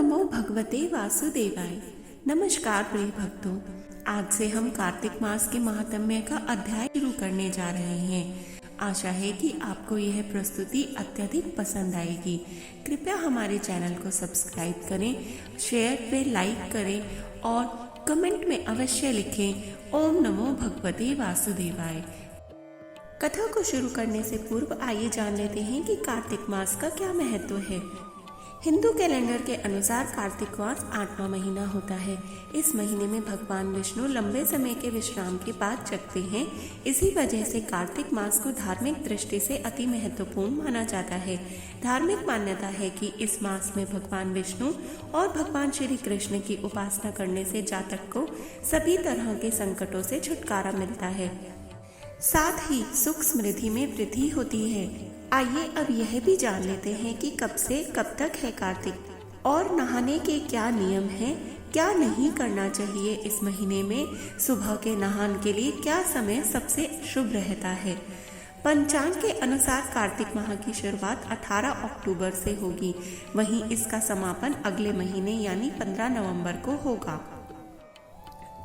नमो भगवते वासुदेवाय। नमस्कार प्रिय भक्तों, आज से हम कार्तिक मास के महात्म्य का अध्याय शुरू करने जा रहे हैं। आशा है कि आपको यह प्रस्तुति अत्यधिक पसंद आएगी। कृपया हमारे चैनल को सब्सक्राइब करें, शेयर पे लाइक करें और कमेंट में अवश्य लिखें ओम नमो भगवते वासुदेवाय। कथा को शुरू करने से पूर्व आइए जान लेते हैं कि कार्तिक मास का क्या महत्व है। हिंदू कैलेंडर के अनुसार कार्तिक मास 8वां महीना होता है। इस महीने में भगवान विष्णु लंबे समय के विश्राम के बाद जगते हैं। इसी वजह से कार्तिक मास को धार्मिक दृष्टि से अति महत्वपूर्ण माना जाता है। धार्मिक मान्यता है कि इस मास में भगवान विष्णु और भगवान श्री कृष्ण की उपासना करने से जातक को सभी तरह के संकटों से छुटकारा मिलता है, साथ ही सुख समृद्धि में वृद्धि होती है। आइए अब यह भी जान लेते हैं कि कब से कब तक है कार्तिक और नहाने के क्या नियम हैं, क्या नहीं करना चाहिए इस महीने में। सुबह के नहान के लिए क्या समय सबसे शुभ रहता है। पंचांग के अनुसार कार्तिक माह की शुरुआत 18 अक्टूबर से होगी, वहीं इसका समापन अगले महीने यानी 15 नवंबर को होगा।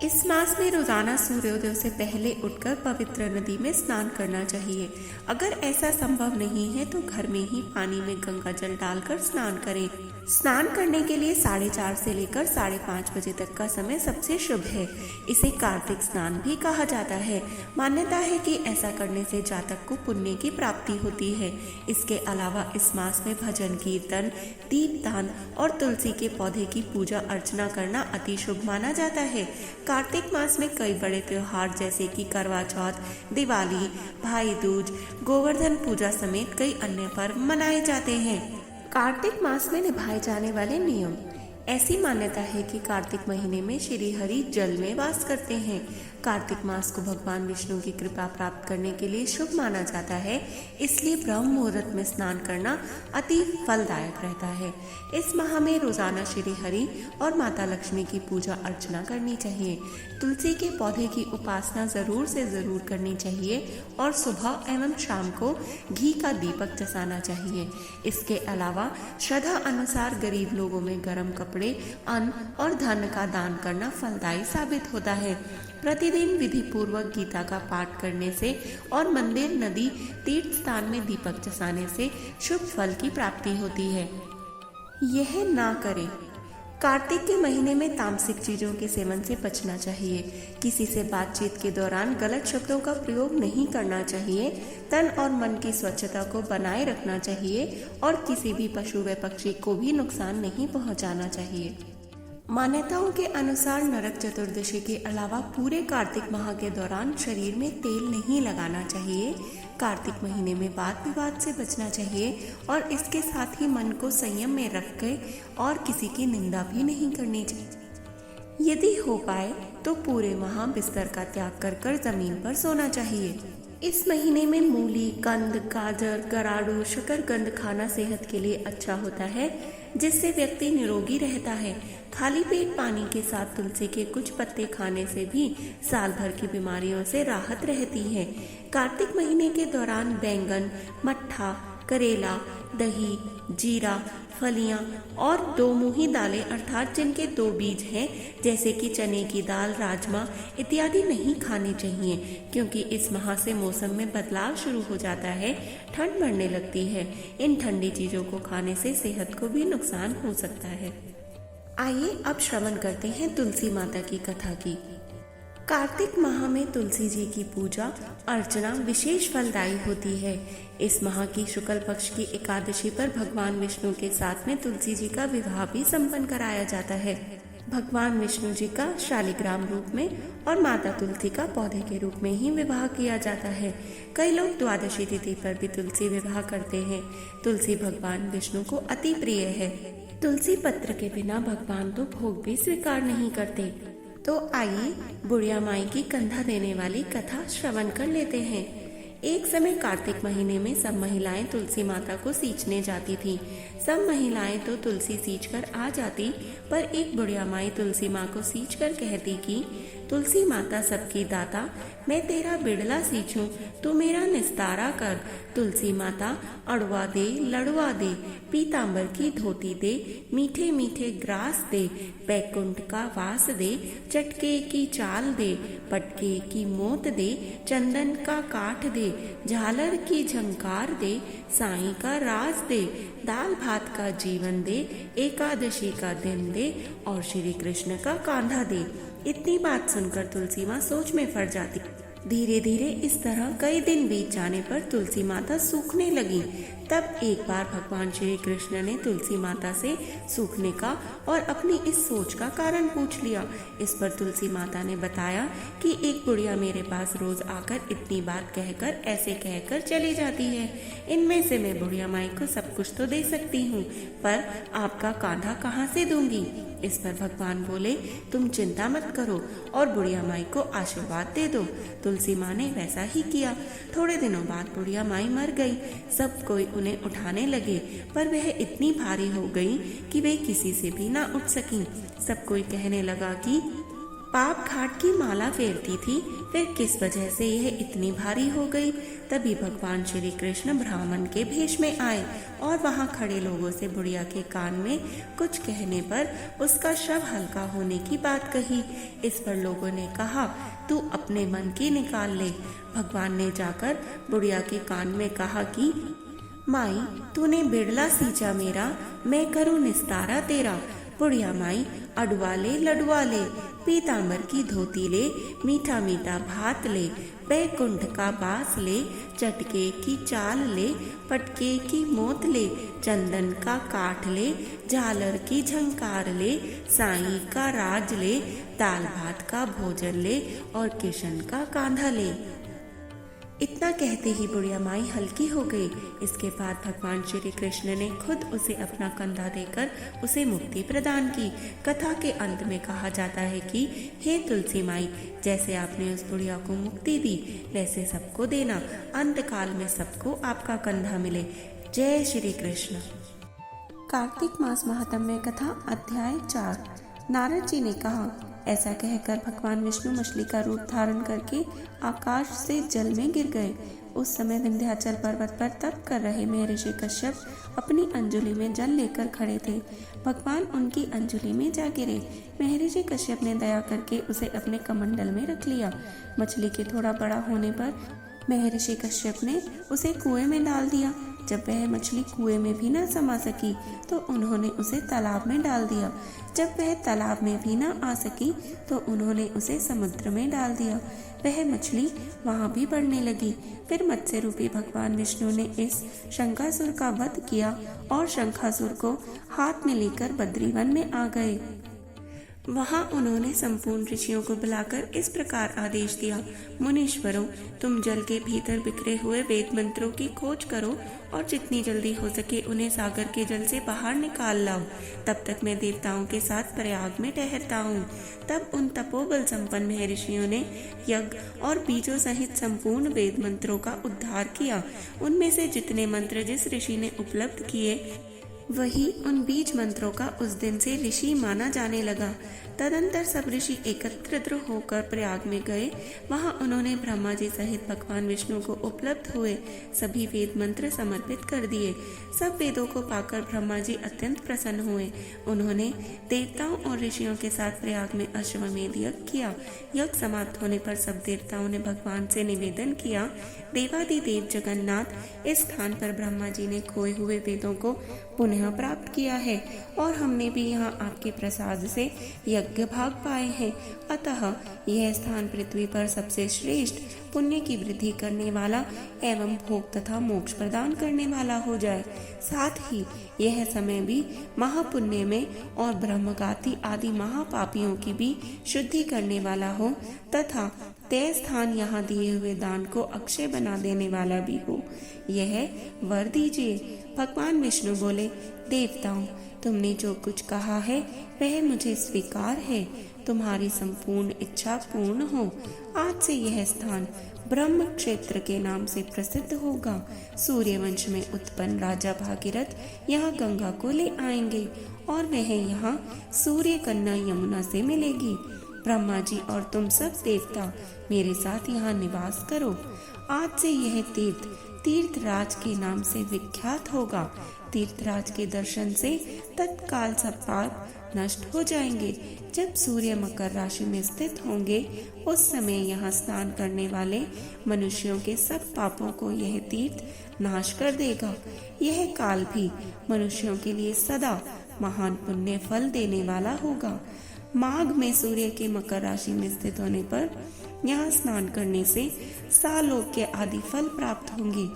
इस मास में रोजाना सूर्योदय से पहले उठकर पवित्र नदी में स्नान करना चाहिए। अगर ऐसा संभव नहीं है तो घर में ही पानी में गंगा जल डालकर स्नान करें। स्नान करने के लिए 4:30 से लेकर 5:30 बजे तक का समय सबसे शुभ है। इसे कार्तिक स्नान भी कहा जाता है। मान्यता है कि ऐसा करने से जातक को पुण्य की प्राप्ति होती है। इसके अलावा इस मास में भजन कीर्तन, दीपदान और तुलसी के पौधे की पूजा अर्चना करना अति शुभ माना जाता है। कार्तिक मास में कई बड़े त्योहार जैसे कि करवा चौथ, दिवाली, भाई दूज, गोवर्धन पूजा समेत कई अन्य पर्व मनाए जाते हैं। कार्तिक मास में निभाए जाने वाले नियम। ऐसी मान्यता है कि कार्तिक महीने में श्री हरि जल में वास करते हैं। कार्तिक मास को भगवान विष्णु की कृपा प्राप्त करने के लिए शुभ माना जाता है, इसलिए ब्रह्म मुहूर्त में स्नान करना अति फलदायक रहता है। इस माह में रोजाना श्री हरि और माता लक्ष्मी की पूजा अर्चना करनी चाहिए। तुलसी के पौधे की उपासना जरूर से जरूर करनी चाहिए और सुबह एवं शाम को घी का दीपक जलाना चाहिए। इसके अलावा श्रद्धा अनुसार गरीब लोगों में गर्म कपड़े, अन्न और धन का दान करना फलदायी साबित होता है। प्रतिदिन विधि पूर्वक गीता का पाठ करने से और मंदिर, नदी, तीर्थ स्थान में दीपक जलाने से शुभ फल की प्राप्ति होती है। यह ना करें। कार्तिक के महीने में तामसिक चीजों के सेवन से बचना चाहिए। किसी से बातचीत के दौरान गलत शब्दों का प्रयोग नहीं करना चाहिए। तन और मन की स्वच्छता को बनाए रखना चाहिए और किसी भी पशु व पक्षी को भी नुकसान नहीं पहुंचाना चाहिए। मान्यताओं के अनुसार नरक चतुर्दशी के अलावा पूरे कार्तिक माह के दौरान शरीर में तेल नहीं लगाना चाहिए। कार्तिक महीने में वाद विवाद से बचना चाहिए और इसके साथ ही मन को संयम में रखकर और किसी की निंदा भी नहीं करनी चाहिए। यदि हो पाए तो पूरे माह बिस्तर का त्याग कर जमीन पर सोना चाहिए। इस महीने में मूली, कंद, गाजर, गराड़ू, शकरकंद खाना सेहत के लिए अच्छा होता है, जिससे व्यक्ति निरोगी रहता है। खाली पेट पानी के साथ तुलसी के कुछ पत्ते खाने से भी साल भर की बीमारियों से राहत रहती है। कार्तिक महीने के दौरान बैंगन, मट्ठा, करेला, दही, जीरा, फलियां और दो मुही दालें अर्थात जिनके दो बीज हैं जैसे कि चने की दाल, राजमा इत्यादि नहीं खाने चाहिए, क्योंकि इस माह से मौसम में बदलाव शुरू हो जाता है, ठंड बढ़ने लगती है। इन ठंडी चीजों को खाने से सेहत को भी नुकसान हो सकता है। आइए अब श्रवण करते हैं तुलसी माता की कथा की। कार्तिक माह में तुलसी जी की पूजा अर्चना विशेष फलदायी होती है। इस माह की शुक्ल पक्ष की एकादशी पर भगवान विष्णु के साथ में तुलसी जी का विवाह भी संपन्न कराया जाता है। भगवान विष्णु जी का शालिग्राम रूप में और माता तुलसी का पौधे के रूप में ही विवाह किया जाता है। कई लोग द्वादशी तिथि पर भी तुलसी विवाह करते हैं। तुलसी भगवान विष्णु को अति प्रिय है। तुलसी पत्र के बिना भगवान तो भोग भी स्वीकार नहीं करते। तो आइए बुढ़िया माई की कंधा देने वाली कथा श्रवण कर लेते हैं। एक समय कार्तिक महीने में सब महिलाएं तुलसी माता को सींचने जाती थीं। सब महिलाएं तो तुलसी सींच कर आ जाती, पर एक बुढ़िया माई तुलसी माँ को सींच कर कहती कि तुलसी माता सबकी दाता, मैं तेरा बिड़ला सींचूं, तू मेरा निस्तारा कर। तुलसी माता अड़वा दे, लड़वा दे, पीतांबर की धोती दे, मीठे मीठे ग्रास दे, बैकुंठ का वास दे, चटके की चाल दे, पटके की मोत दे, चंदन का काठ दे, झालर की झंकार दे, साईं का राज दे, दाल भात का जीवन दे, एकादशी का दिन दे और श्री कृष्ण का कांधा दे। इतनी बात सुनकर तुलसी माँ सोच में पड़ जाती। धीरे धीरे इस तरह कई दिन बीत जाने पर तुलसी माता सूखने लगी। तब एक बार भगवान श्री कृष्ण ने तुलसी माता से सूखने का और अपनी इस सोच का कारण पूछ लिया। इस पर तुलसी माता ने बताया कि एक बुढ़िया मेरे पास रोज आकर इतनी बात कहकर ऐसे कहकर चली जाती है। इनमें से मैं बुढ़िया माई को सब कुछ तो दे सकती हूँ, पर आपका कांधा कहाँ से दूंगी। इस पर भगवान बोले, तुम चिंता मत करो और बुढ़िया माई को आशीर्वाद दे दो। तुलसी माँ ने वैसा ही किया। थोड़े दिनों बाद बुढ़िया माई मर गई। सब कोई उन्हें उठाने लगे, पर वह इतनी भारी हो गई कि वे किसी से भी ना उठ सकी। सब कोई कहने लगा कि पाप घाट की माला फेरती थी, फिर किस वजह से यह इतनी भारी हो गई। तभी भगवान श्री कृष्ण ब्राह्मण के भेष में आए और वहां खड़े लोगों से बुढ़िया के कान में कुछ कहने पर उसका शव हल्का होने की बात कही। इस पर लोगों ने कहा, तू अपने मन की निकाल ले। भगवान ने जाकर बुढ़िया के कान में कहा कि माई, तूने बिड़ला सींचा मेरा, मैं करूँ निस्तारा तेरा। बुढ़िया माई अडवा ले, लडवा ले, पीतांबर की धोती ले, मीठा मीठा भात ले, बैकुंठ का बास ले, चटके की चाल ले, पटके की मोत ले, चंदन का काठ ले, झालर की झंकार ले, साईं का राज ले, दाल भात का भोजन ले और किशन का कांधा ले। इतना कहते ही बुढ़िया माई हल्की हो गई। इसके बाद भगवान श्री कृष्ण ने खुद उसे अपना कंधा देकर उसे मुक्ति प्रदान की। कथा के अंत में कहा जाता है कि हे तुलसी माई, जैसे आपने उस बुढ़िया को मुक्ति दी, वैसे सबको देना, अंत काल में सबको आपका कंधा मिले। जय श्री कृष्ण। कार्तिक मास महात्म्य कथा अध्याय 4। नारद जी ने कहा, ऐसा कहकर भगवान विष्णु मछली का रूप धारण करके आकाश से जल में गिर गए। उस समय विंध्याचल पर्वत पर तप कर रहे महर्षि कश्यप अपनी अंजलि में जल लेकर खड़े थे। भगवान उनकी अंजलि में जा गिरे। महर्षि कश्यप ने दया करके उसे अपने कमंडल में रख लिया। मछली के थोड़ा बड़ा होने पर महर्षि कश्यप ने उसे कुएं में डाल दिया। जब वह मछली कुएं में भी न समा सकी तो उन्होंने उसे तालाब में डाल दिया। जब वह तालाब में भी न आ सकी तो उन्होंने उसे समुद्र में डाल दिया। वह मछली वहां भी बढ़ने लगी। फिर मत्स्य रूपी भगवान विष्णु ने इस शंखासुर का वध किया और शंखासुर को हाथ में लेकर बद्रीवन में आ गए। वहां उन्होंने संपूर्ण ऋषियों को बुलाकर इस प्रकार आदेश दिया, मुनीश्वरों, तुम जल के भीतर बिखरे हुए वेद मंत्रों की खोज करो और जितनी जल्दी हो सके उन्हें सागर के जल से बाहर निकाल लाओ। तब तक मैं देवताओं के साथ प्रयाग में ठहरता हूँ। तब उन तपोबल संपन्न महर्षियों ने यज्ञ और बीजों सहित संपूर्ण वेद मंत्रों का उद्धार किया। उनमें से जितने मंत्र जिस ऋषि ने उपलब्ध किए, वही उन बीज मंत्रों का उस दिन से ऋषि माना जाने लगा। तदंतर सब ऋषि एकत्रित होकर प्रयाग में गए। वहां उन्होंने ब्रह्मा जी सहित भगवान विष्णु को उपलब्ध हुए सभी वेद मंत्र समर्पित कर दिए। सब वेदों को पाकर ब्रह्मा जी अत्यंत प्रसन्न हुए। उन्होंने देवताओं और ऋषियों के साथ प्रयाग में अश्वमेध यज्ञ किया। यज्ञ समाप्त होने पर सब देवताओं ने भगवान से निवेदन किया, देवादिदेव जगन्नाथ, इस स्थान पर ब्रह्मा जी ने खोए हुए वेदों को पुनः प्राप्त किया है और हमने भी यहाँ आपके प्रसाद से यज्ञ भाग पाए हैं। अतः यह स्थान पृथ्वी पर सबसे श्रेष्ठ, पुण्य की वृद्धि करने वाला एवं भोग तथा मोक्ष प्रदान करने वाला हो जाए। साथ ही यह समय भी महापुण्य में और ब्रह्मगाती आदि महापापियों की भी शुद्धि करने वाला हो तथा तय स्थान यहाँ दिए हुए दान को अक्षय बना देने वाला भी हो, यह वर दीजिए। भगवान विष्णु बोले, देवताओं, तुमने जो कुछ कहा है वह मुझे स्वीकार है। तुम्हारी संपूर्ण इच्छा पूर्ण हो। आज से यह स्थान ब्रह्म क्षेत्र के नाम से प्रसिद्ध होगा। सूर्यवंश में उत्पन्न राजा भागीरथ यहाँ गंगा को ले आएंगे और वह यहाँ सूर्य कन्या यमुना से मिलेगी। ब्रह्मा जी और तुम सब देवता मेरे साथ यहाँ निवास करो। आज से यह तीर्थ तीर्थराज के नाम से विख्यात होगा। तीर्थराज के दर्शन से तत्काल सब पाप नष्ट हो जाएंगे। जब सूर्य मकर राशि में स्थित होंगे उस समय यहाँ स्नान करने वाले मनुष्यों के सब पापों को यह तीर्थ नाश कर देगा। यह काल भी मनुष्यों के लिए सदा महान पुण्य फल देने वाला होगा। माघ में सूर्य के मकर राशि में स्थित होने पर यहाँ स्नान करने से सालों के आदि फल प्राप्त होंगे।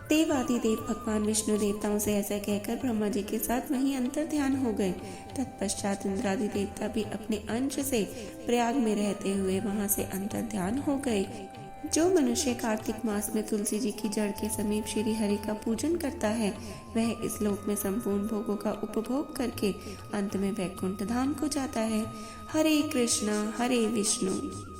देवादिदेव भगवान विष्णु देवताओं से ऐसा कहकर ब्रह्मा जी के साथ वहीं अंतर ध्यान हो गए। तत्पश्चात इंद्रादि देवता भी अपने अंश से प्रयाग में रहते हुए वहां से अंतर ध्यान हो गए। जो मनुष्य कार्तिक मास में तुलसी जी की जड़ के समीप श्री हरि का पूजन करता है वह इस लोक में संपूर्ण भोगों का उपभोग करके अंत में वैकुंठ धाम को जाता है। हरे कृष्णा हरे विष्णु।